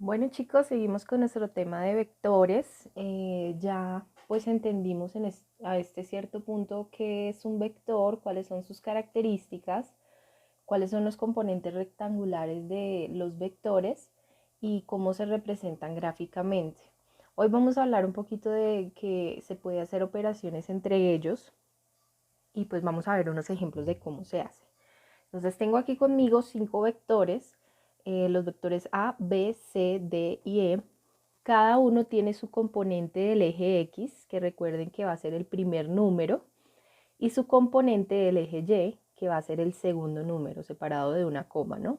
Bueno chicos, seguimos con nuestro tema de vectores. Ya pues entendimos a este cierto punto qué es un vector, cuáles son sus características, cuáles son los componentes rectangulares de los vectores y cómo se representan gráficamente. Hoy vamos a hablar un poquito de que se puede hacer operaciones entre ellos y pues vamos a ver unos ejemplos de cómo se hace. Entonces tengo aquí conmigo 5 vectores, los vectores A, B, C, D y E. Cada uno tiene su componente del eje X, que recuerden que va a ser el primer número, y su componente del eje Y, que va a ser el segundo número, separado de una coma, ¿no?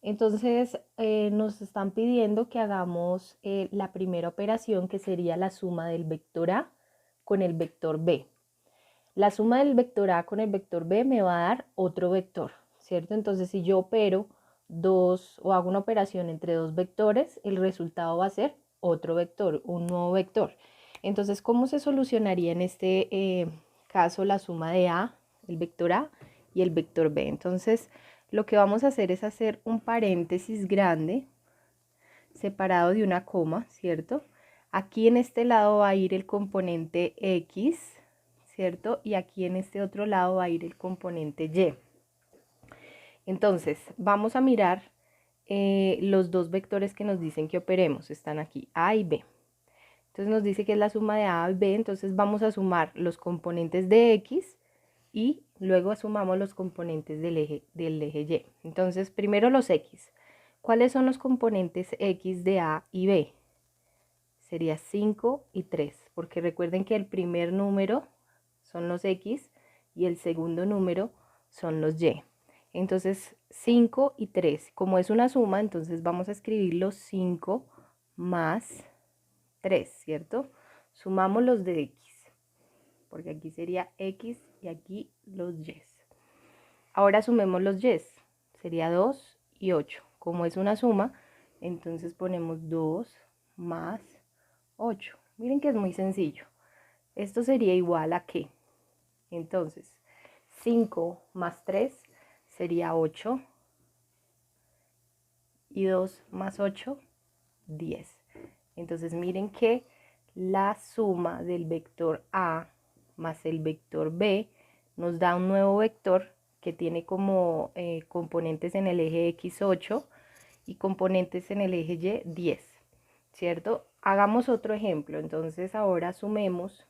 Entonces nos están pidiendo que hagamos la primera operación, que sería la suma del vector A con el vector B. La suma del vector A con el vector B me va a dar otro vector, ¿cierto? Entonces, si yo opero dos o hago una operación entre dos vectores, el resultado va a ser otro vector, un nuevo vector. Entonces, ¿cómo se solucionaría en este caso la suma de A, el vector A y el vector B? Entonces, lo que vamos a hacer es hacer un paréntesis grande separado de una coma, ¿cierto? Aquí en este lado va a ir el componente X, ¿cierto? Y aquí en este otro lado va a ir el componente Y. Entonces, vamos a mirar los dos vectores que nos dicen que operemos. Están aquí, A y B. Entonces nos dice que es la suma de A y B, entonces vamos a sumar los componentes de X y luego sumamos los componentes del eje Y. Entonces, primero los X. ¿Cuáles son los componentes X de A y B? Sería 5 y 3, porque recuerden que el primer número son los X y el segundo número son los Y. Entonces 5 y 3, como es una suma, entonces vamos a escribir los 5 más 3, ¿cierto? Sumamos los de X, porque aquí sería X y aquí los Y. Ahora sumemos los Y, sería 2 y 8. Como es una suma, entonces ponemos 2 más 8. Miren que es muy sencillo. Esto sería igual a ¿qué? Entonces, 5 más 3 sería 8 y 2 más 8, 10. Entonces, miren que la suma del vector A más el vector B nos da un nuevo vector que tiene como componentes en el eje X 8 y componentes en el eje Y 10, ¿cierto? Hagamos otro ejemplo. Entonces ahora sumemos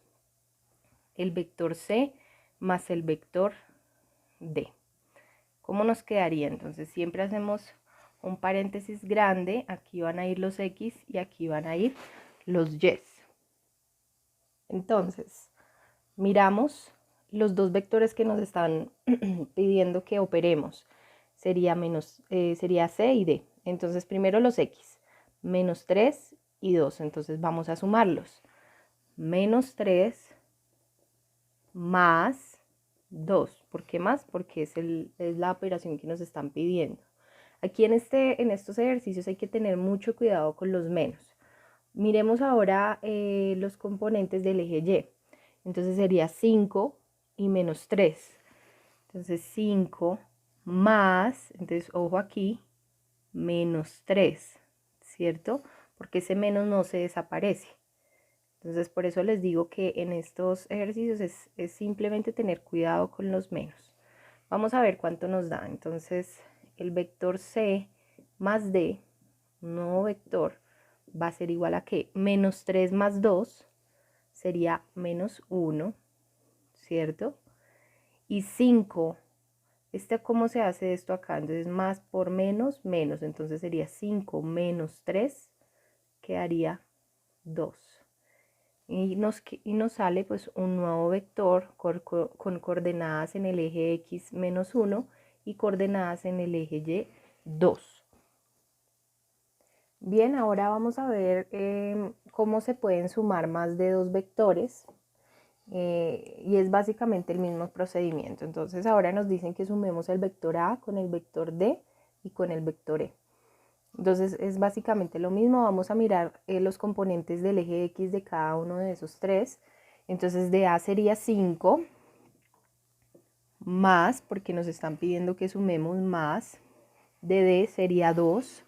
el vector C más el vector D. ¿Cómo nos quedaría? Entonces siempre hacemos un paréntesis grande, aquí van a ir los X y aquí van a ir los Y. Entonces, miramos los dos vectores que nos están pidiendo que operemos. Sería C y D. Entonces, primero los X, menos 3 y 2. Entonces, vamos a sumarlos. Menos 3 más 2. ¿Por qué más? Porque es la operación que nos están pidiendo. Aquí en estos ejercicios hay que tener mucho cuidado con los menos. Miremos ahora los componentes del eje Y. Entonces sería 5 y menos 3. Entonces 5 más, entonces ojo aquí, menos 3, ¿cierto? Porque ese menos no se desaparece. Entonces por eso les digo que en estos ejercicios es simplemente tener cuidado con los menos. Vamos a ver cuánto nos da. Entonces el vector C más D, un nuevo vector, va a ser igual a que menos 3 más 2 sería menos 1, ¿cierto? Y 5, ¿cómo se hace esto acá? Entonces más por menos, menos. Entonces sería 5 menos 3, quedaría 2. Y nos sale pues un nuevo vector con coordenadas en el eje X menos 1 y coordenadas en el eje Y 2. Bien, ahora vamos a ver cómo se pueden sumar más de dos vectores y es básicamente el mismo procedimiento. Entonces ahora nos dicen que sumemos el vector A con el vector D y con el vector E. Entonces es básicamente lo mismo. Vamos a mirar los componentes del eje X de cada uno de esos tres. Entonces de A sería 5 más, porque nos están pidiendo que sumemos más, de D sería 2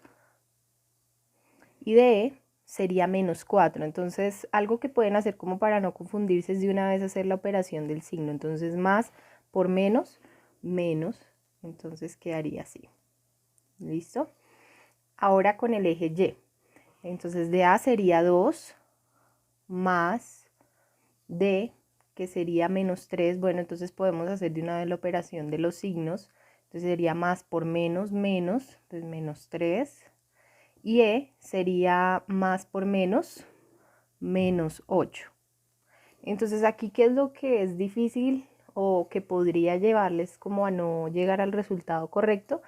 y de E sería menos 4. Entonces, algo que pueden hacer como para no confundirse es de una vez hacer la operación del signo. Entonces, más por menos, menos. Entonces, quedaría así. ¿Listo? Ahora con el eje Y. Entonces, de A sería 2 más D, que sería menos 3. Bueno, entonces podemos hacer de una vez la operación de los signos. Entonces, sería más por menos, menos. Entonces, menos 3. Y E sería más por menos, menos 8. Entonces aquí, ¿qué es lo que es difícil o que podría llevarles como a no llegar al resultado correcto?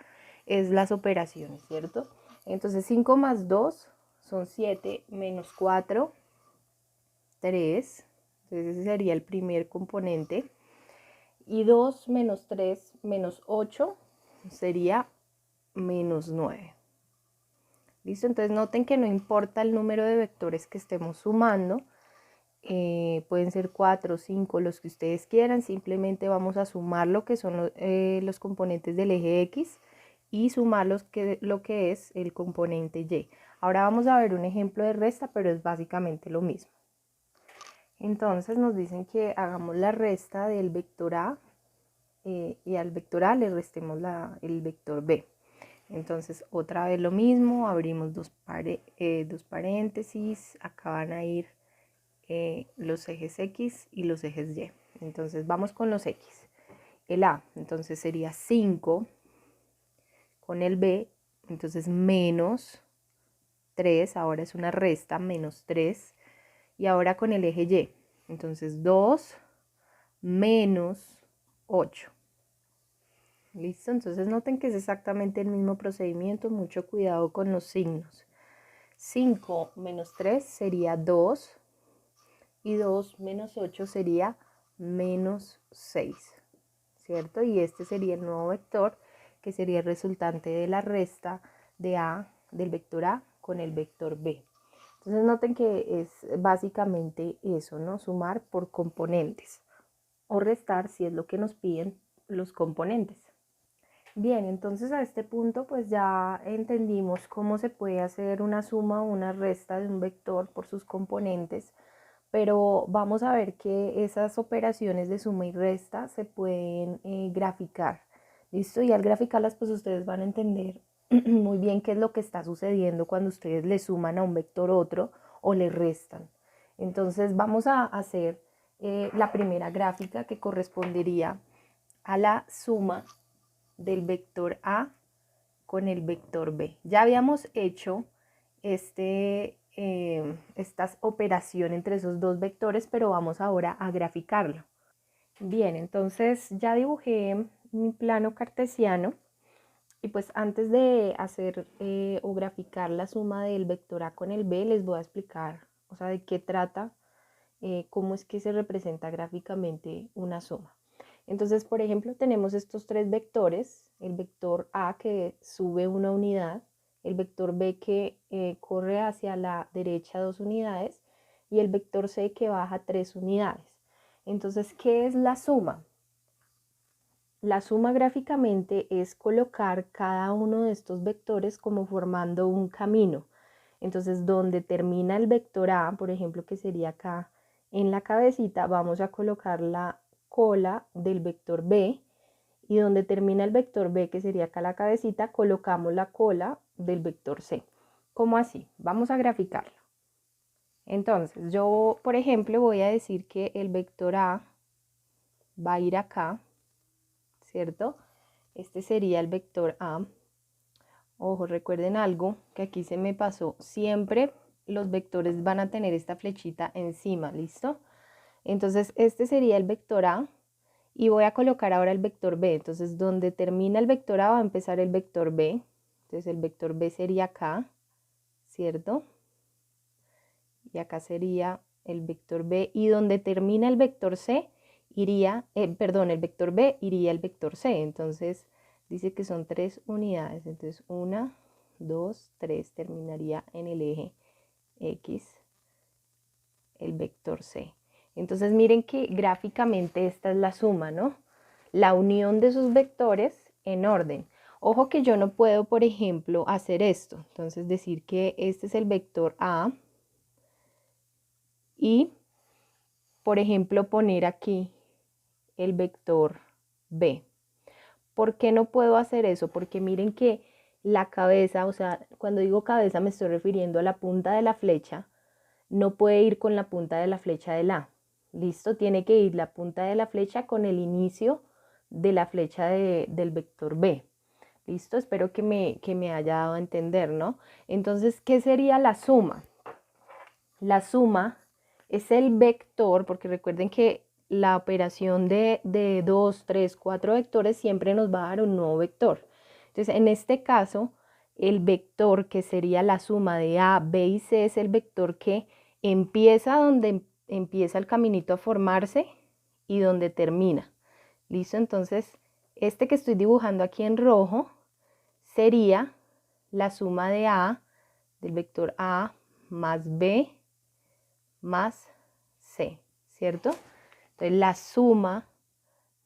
Es las operaciones, ¿cierto? Entonces 5 más 2 son 7, menos 4, 3. Entonces ese sería el primer componente. Y 2 menos 3 menos 8 sería menos 9. ¿Listo? Entonces noten que no importa el número de vectores que estemos sumando, pueden ser 4 o 5, los que ustedes quieran, simplemente vamos a sumar lo que son los componentes del eje X y sumar lo que es el componente Y. Ahora vamos a ver un ejemplo de resta, pero es básicamente lo mismo. Entonces nos dicen que hagamos la resta del vector A y al vector A le restemos el vector B. Entonces otra vez lo mismo, abrimos dos paréntesis, acá van a ir los ejes X y los ejes Y. Entonces vamos con los X. El A, entonces sería 5 con el B, entonces menos 3, ahora es una resta, menos 3. Y ahora con el eje Y, entonces 2 menos 8. ¿Listo? Entonces noten que es exactamente el mismo procedimiento, mucho cuidado con los signos. 5 menos 3 sería 2 y 2 menos 8 sería menos 6, ¿cierto? Y este sería el nuevo vector que sería el resultante de la resta de A, del vector A con el vector B. Entonces noten que es básicamente eso, ¿no? Sumar por componentes o restar si es lo que nos piden los componentes. Bien, entonces a este punto pues ya entendimos cómo se puede hacer una suma o una resta de un vector por sus componentes, pero vamos a ver que esas operaciones de suma y resta se pueden graficar. ¿Listo? Y al graficarlas pues ustedes van a entender muy bien qué es lo que está sucediendo cuando ustedes le suman a un vector otro o le restan. Entonces vamos a hacer la primera gráfica que correspondería a la suma del vector A con el vector B. Ya habíamos hecho esta operación entre esos dos vectores, pero vamos ahora a graficarlo. Bien, entonces ya dibujé mi plano cartesiano y pues antes de hacer o graficar la suma del vector A con el B, les voy a explicar, o sea, de qué trata, cómo es que se representa gráficamente una suma. Entonces, por ejemplo, tenemos estos tres vectores, el vector A que sube una unidad, el vector B que corre hacia la derecha 2 unidades y el vector C que baja 3 unidades. Entonces, ¿qué es la suma? La suma gráficamente es colocar cada uno de estos vectores como formando un camino. Entonces, donde termina el vector A, por ejemplo, que sería acá en la cabecita, vamos a colocar la cola del vector B, y donde termina el vector B, que sería acá la cabecita, colocamos la cola del vector C. ¿Cómo así? Vamos a graficarlo. Entonces, yo, por ejemplo, voy a decir que el vector A va a ir acá, ¿cierto? Este sería el vector A. Ojo, recuerden algo que aquí se me pasó. Siempre los vectores van a tener esta flechita encima, ¿listo? Entonces, este sería el vector A y voy a colocar ahora el vector B. Entonces, donde termina el vector A va a empezar el vector B. Entonces, el vector B sería acá, ¿cierto? Y acá sería el vector B. Y donde termina el vector C iría, perdón, el vector B iría el vector C. Entonces, dice que son 3 unidades. Entonces, 1, 2, 3 terminaría en el eje X, el vector C. Entonces miren que gráficamente esta es la suma, ¿no? La unión de sus vectores en orden. Ojo que yo no puedo, por ejemplo, hacer esto. Entonces decir que este es el vector A y, por ejemplo, poner aquí el vector B. ¿Por qué no puedo hacer eso? Porque miren que la cabeza, o sea, cuando digo cabeza me estoy refiriendo a la punta de la flecha, no puede ir con la punta de la flecha del A. ¿Listo? Tiene que ir la punta de la flecha con el inicio de la flecha del vector B. ¿Listo? Espero que me haya dado a entender, ¿no? Entonces, ¿qué sería la suma? La suma es el vector, porque recuerden que la operación de 2, 3, 4 vectores siempre nos va a dar un nuevo vector. Entonces, en este caso, el vector que sería la suma de A, B y C es el vector que empieza donde empieza el caminito a formarse y donde termina. ¿Listo? Entonces, este que estoy dibujando aquí en rojo sería la suma de A, del vector A más B más C, ¿cierto? Entonces la suma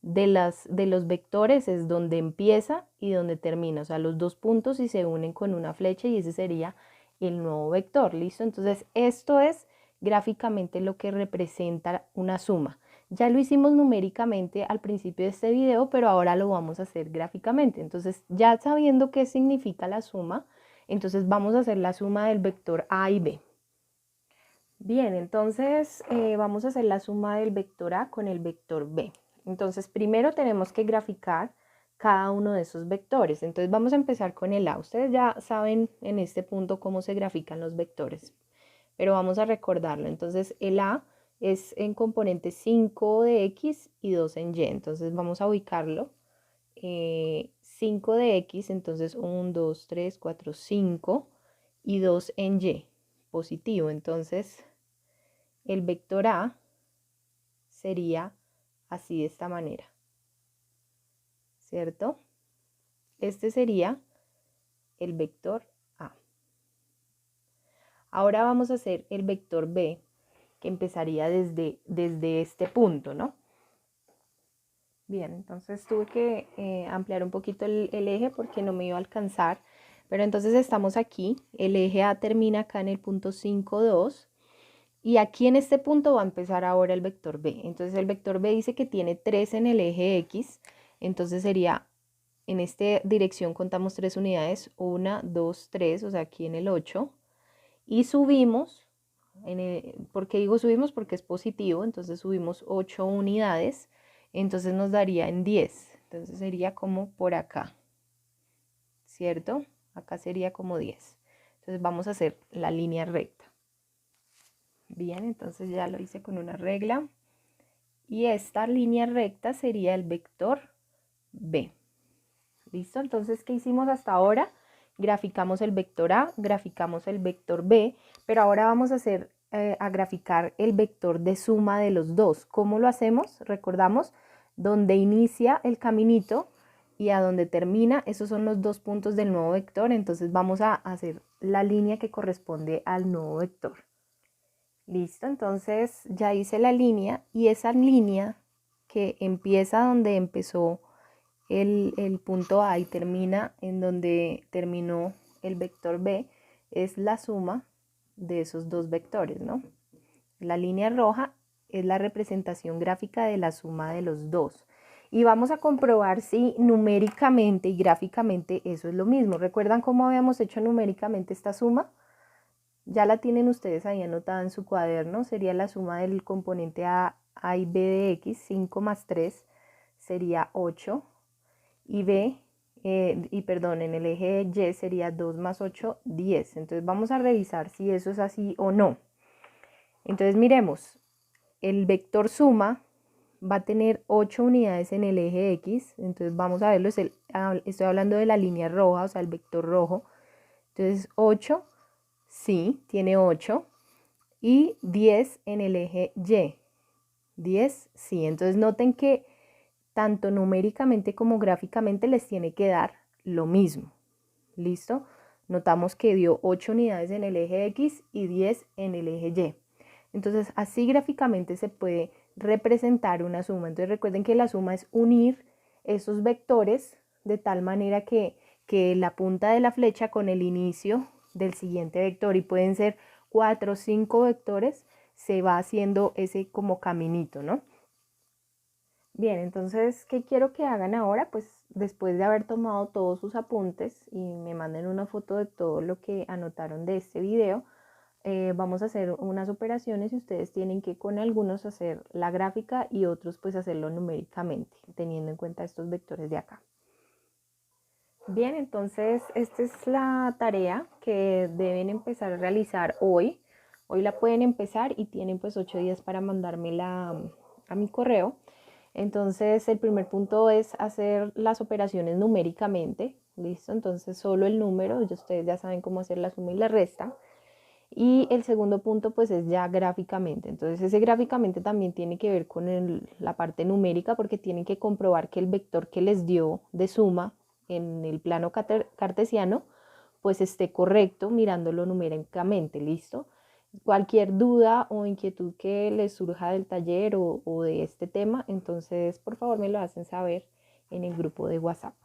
de los vectores es donde empieza y donde termina, o sea, los dos puntos y se unen con una flecha y ese sería el nuevo vector, ¿listo? Entonces esto es gráficamente lo que representa una suma. Ya lo hicimos numéricamente al principio de este video, pero ahora lo vamos a hacer gráficamente. Entonces, ya sabiendo qué significa la suma, entonces vamos a hacer la suma del vector A y B. Bien, entonces vamos a hacer la suma del vector A con el vector B. Entonces, primero tenemos que graficar cada uno de esos vectores. Entonces, vamos a empezar con el A. Ustedes ya saben en este punto cómo se grafican los vectores, pero vamos a recordarlo. Entonces, el A es en componente 5 de X y 2 en Y. Entonces, vamos a ubicarlo. 5 de X, entonces 1, 2, 3, 4, 5 y 2 en Y, positivo. Entonces, el vector A sería así de esta manera, ¿cierto? Este sería el vector A. Ahora vamos a hacer el vector B, que empezaría desde este punto, ¿no? Bien, entonces tuve que ampliar un poquito el eje porque no me iba a alcanzar, pero entonces estamos aquí, el eje A termina acá en el punto 5, 2, y aquí en este punto va a empezar ahora el vector B. Entonces el vector B dice que tiene 3 en el eje X, entonces sería, en esta dirección contamos 3 unidades, 1, 2, 3, o sea aquí en el 8, y subimos, ¿por qué digo subimos? Porque es positivo, entonces subimos 8 unidades, entonces nos daría en 10, entonces sería como por acá, ¿cierto? Acá sería como 10. Entonces vamos a hacer la línea recta. Bien, entonces ya lo hice con una regla. Y esta línea recta sería el vector B. ¿Listo? Entonces, ¿qué hicimos hasta ahora? Graficamos el vector A, graficamos el vector B, pero ahora vamos a hacer, a graficar el vector de suma de los dos. ¿Cómo lo hacemos? Recordamos, donde inicia el caminito y a donde termina, esos son los dos puntos del nuevo vector, entonces vamos a hacer la línea que corresponde al nuevo vector. Listo, entonces ya hice la línea y esa línea que empieza donde empezó el punto A y termina en donde terminó el vector B es la suma de esos dos vectores, ¿no? La línea roja es la representación gráfica de la suma de los dos. Y vamos a comprobar si numéricamente y gráficamente eso es lo mismo. ¿Recuerdan cómo habíamos hecho numéricamente esta suma? Ya la tienen ustedes ahí anotada en su cuaderno. Sería la suma del componente A y B de X. 5 más 3 sería 8. Y B, en el eje Y sería 2 más 8, 10. Entonces vamos a revisar si eso es así o no. Entonces miremos, el vector suma va a tener 8 unidades en el eje X. Entonces vamos a verlo, estoy hablando de la línea roja, o sea, el vector rojo. Entonces 8, sí, tiene 8. Y 10 en el eje Y. 10, sí. Entonces noten que tanto numéricamente como gráficamente les tiene que dar lo mismo. ¿Listo? Notamos que dio 8 unidades en el eje X y 10 en el eje Y. Entonces, así gráficamente se puede representar una suma. Entonces, recuerden que la suma es unir esos vectores de tal manera que que la punta de la flecha con el inicio del siguiente vector, y pueden ser 4 o 5 vectores, se va haciendo ese como caminito, ¿no? Bien, entonces, ¿qué quiero que hagan ahora? Pues después de haber tomado todos sus apuntes y me manden una foto de todo lo que anotaron de este video, vamos a hacer unas operaciones y ustedes tienen que con algunos hacer la gráfica y otros pues hacerlo numéricamente, teniendo en cuenta estos vectores de acá. Bien, entonces esta es la tarea que deben empezar a realizar hoy. Hoy la pueden empezar y tienen pues 8 días para mandármela a mi correo. Entonces el primer punto es hacer las operaciones numéricamente, ¿listo? Entonces solo el número, ustedes ya saben cómo hacer la suma y la resta. Y el segundo punto pues es ya gráficamente. Entonces ese gráficamente también tiene que ver con la parte numérica, porque tienen que comprobar que el vector que les dio de suma en el plano cartesiano pues esté correcto mirándolo numéricamente, ¿listo? Cualquier duda o inquietud que les surja del taller o de este tema, entonces por favor me lo hacen saber en el grupo de WhatsApp.